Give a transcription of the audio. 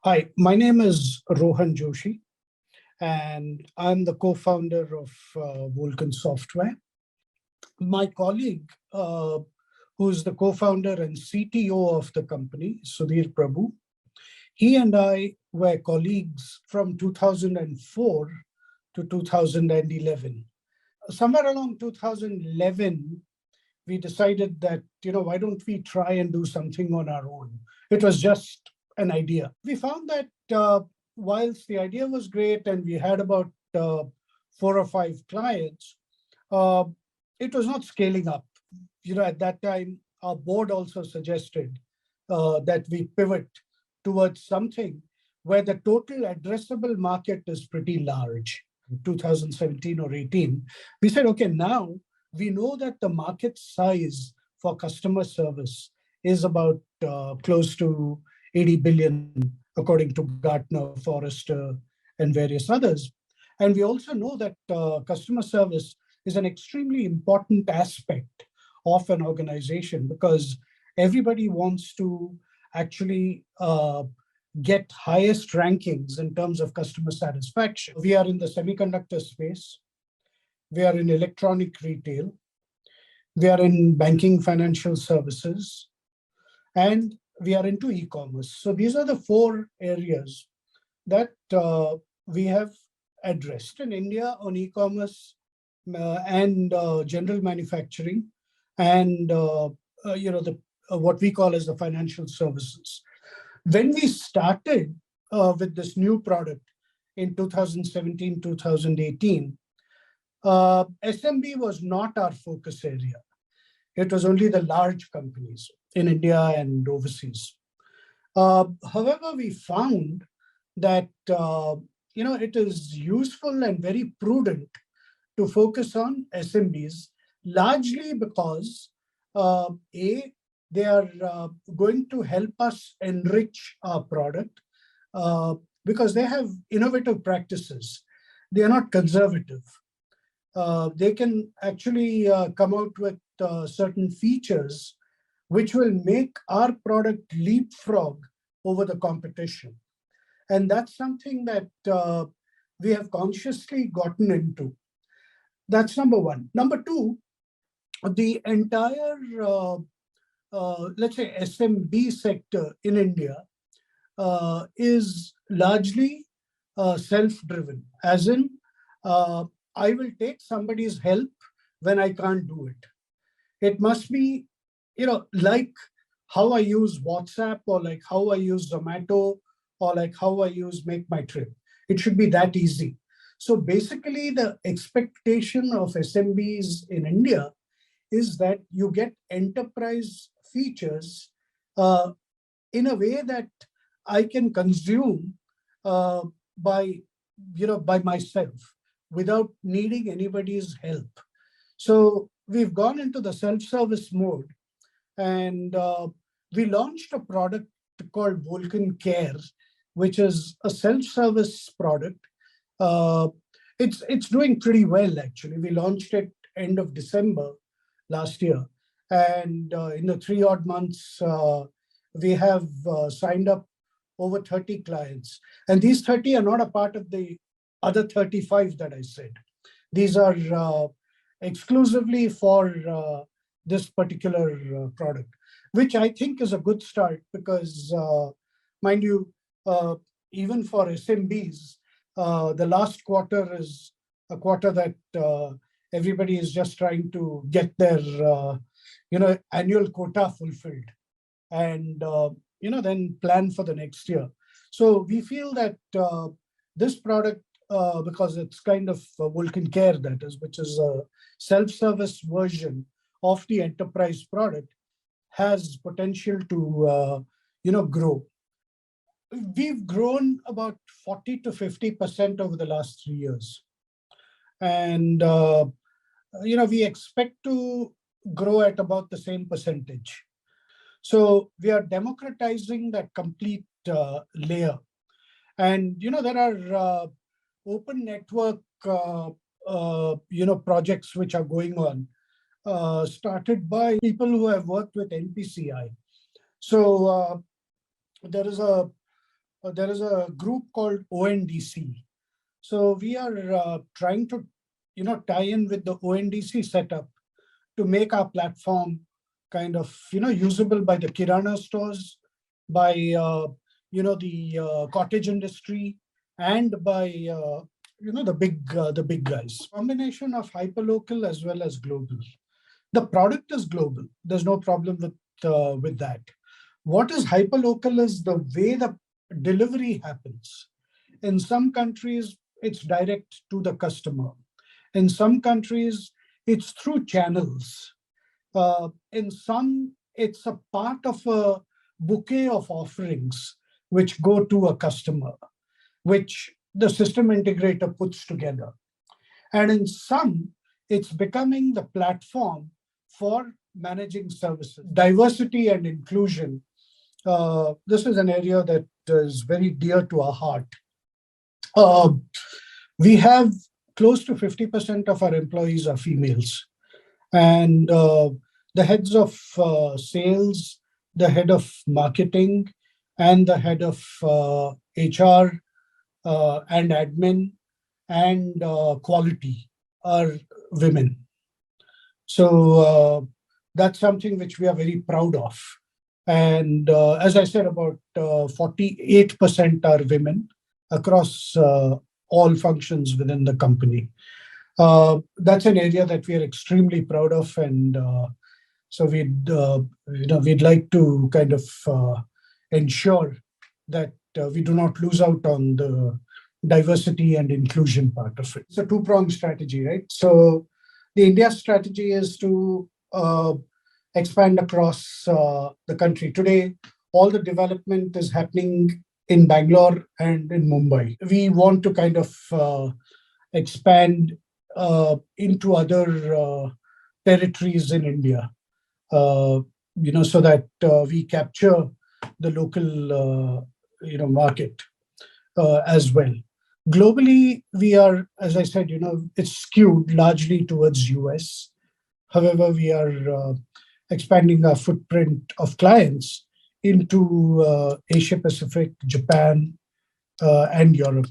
Hi, my name is Rohan Joshi, and I'm the co-founder of Wolken Software. My colleague, who is the co-founder and CTO of the company, Sudhir Prabhu, he and I were colleagues from 2004 to 2011. Somewhere along 2011, we decided that, why don't we try and do something on our own? It was just an idea. We found that whilst the idea was great and we had about 4 or 5 clients, it was not scaling up. At that time, our board also suggested that we pivot towards something where the total addressable market is pretty large. In 2017 or 18, we said, okay, now we know that the market size for customer service is about close to 80 billion, according to Gartner, Forrester, and various others. And we also know that customer service is an extremely important aspect of an organization because everybody wants to actually get highest rankings in terms of customer satisfaction. We are in the semiconductor space. We are in electronic retail. We are in banking financial services. And we are into e-commerce. So these are the 4 areas that we have addressed in India on e-commerce and general manufacturing and what we call as the financial services. When we started with this new product in 2017, 2018, SMB was not our focus area. It was only the large companies in India and overseas. However, we found that it is useful and very prudent to focus on SMBs, largely because they are going to help us enrich our product because they have innovative practices. They are not conservative. They can actually come out with certain features which will make our product leapfrog over the competition. And that's something that we have consciously gotten into. That's number 1. Number 2, the entire, let's say, SMB sector in India is largely self-driven, as in, I will take somebody's help when I can't do it. It must be, like how I use WhatsApp or like how I use Zomato or like how I use Make My Trip. It should be that easy. So basically the expectation of SMBs in India is that you get enterprise features in a way that I can consume by myself without needing anybody's help. So we've gone into the self-service mode and we launched a product called Wolken Care, which is a self-service product. It's doing pretty well, actually. We launched it end of December last year. And in the 3 odd months, we have signed up over 30 clients. And these 30 are not a part of the other 35 that I said. These are exclusively for this particular product, which I think is a good start because, mind you, even for SMBs, the last quarter is a quarter that everybody is just trying to get their annual quota fulfilled and then plan for the next year. So we feel that this product, because it's kind of Wolken Care, that is, which is a self-service version of the enterprise product, has potential to grow. We've grown about 40 to 50% over the last 3 years. And we expect to grow at about the same percentage. So we are democratizing that complete layer. And there are open network projects which are going on, started by people who have worked with NPCI. So there is a there is a group called ONDC. So we are trying to, tie in with the ONDC setup to make our platform kind of, usable by the kirana stores, by, the cottage industry, and by, the big guys. Combination of hyperlocal as well as global. The product is global. There's no problem with that. What is hyperlocal is the way the delivery happens. In some countries, it's direct to the customer. In some countries, it's through channels. In some, it's a part of a bouquet of offerings which go to a customer, which the system integrator puts together. And in some, it's becoming the platform for managing services. Diversity and inclusion. This is an area that is very dear to our heart. We have close to 50% of our employees are females. And the heads of sales, the head of marketing, and the head of HR and admin and quality are women. So that's something which we are very proud of. And as I said, about 48% are women across all functions within the company. That's an area that we are extremely proud of, and so we'd like to kind of ensure that we do not lose out on the diversity and inclusion part of it. It's a two-pronged strategy, right? So the India strategy is to expand across the country. Today, all the development is happening in Bangalore and in Mumbai. We want to kind of expand into other territories in India, so that we capture the local, market as well. Globally, we are, as I said, it's skewed largely towards US. However, we are expanding our footprint of clients into Asia Pacific, Japan, and Europe.